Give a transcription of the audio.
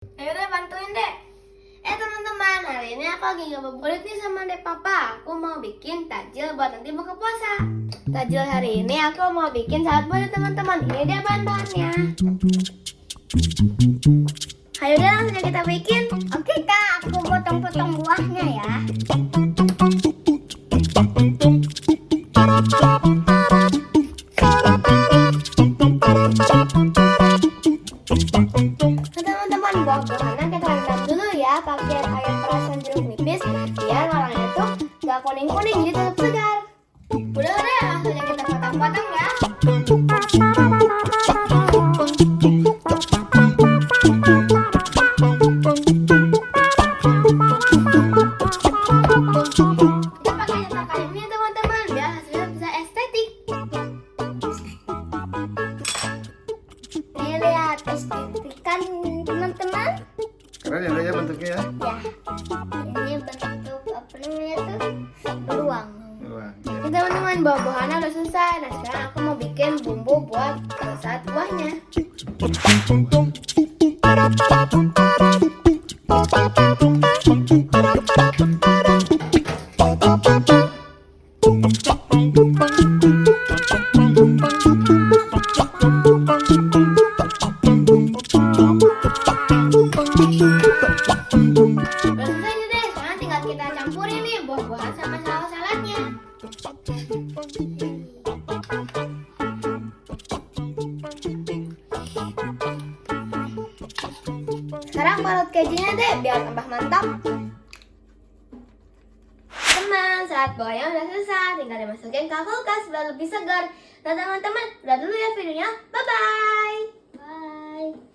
Ayo deh bantuin deh. Teman-teman, hari ini aku lagi ngabuburit nih sama dek papa. Aku mau bikin takjil buat nanti buka puasa. Takjil hari ini aku mau bikin salad buat teman-teman. Ini dia bahan-bahannya. Ayo deh langsung aja kita bikin. Oke kak, aku potong-potong buahnya ya. Teman-teman, buah-buahannya kita rendam dulu ya pakai air perasan jeruk nipis biar warnanya tuh gak kuning-kuning jadi tetap segar. Udah deh, langsung aja kita potong-potong ya. Kita pakai takaran ini teman-teman biar hasilnya bisa estetik. Ini lihat estetikan teman-teman. Keren ya Raya bentuknya ya. Ya, ini bentuk apa namanya tuh beruang. Wah, Ini teman-teman, buah-buahannya udah selesai. Nah sekarang aku mau bikin bumbu buat saat buahnya. Udah selesai nih deh, sekarang tinggal kita campurin nih buah-buahan sama saus-saladnya. Sekarang parut kejunya deh biar tambah mantap. Teman, saat buahnya udah selesai, tinggal dimasukin ke kulkas biar lebih segar. Nah teman-teman, udah dulu ya videonya. Bye-bye. Bye.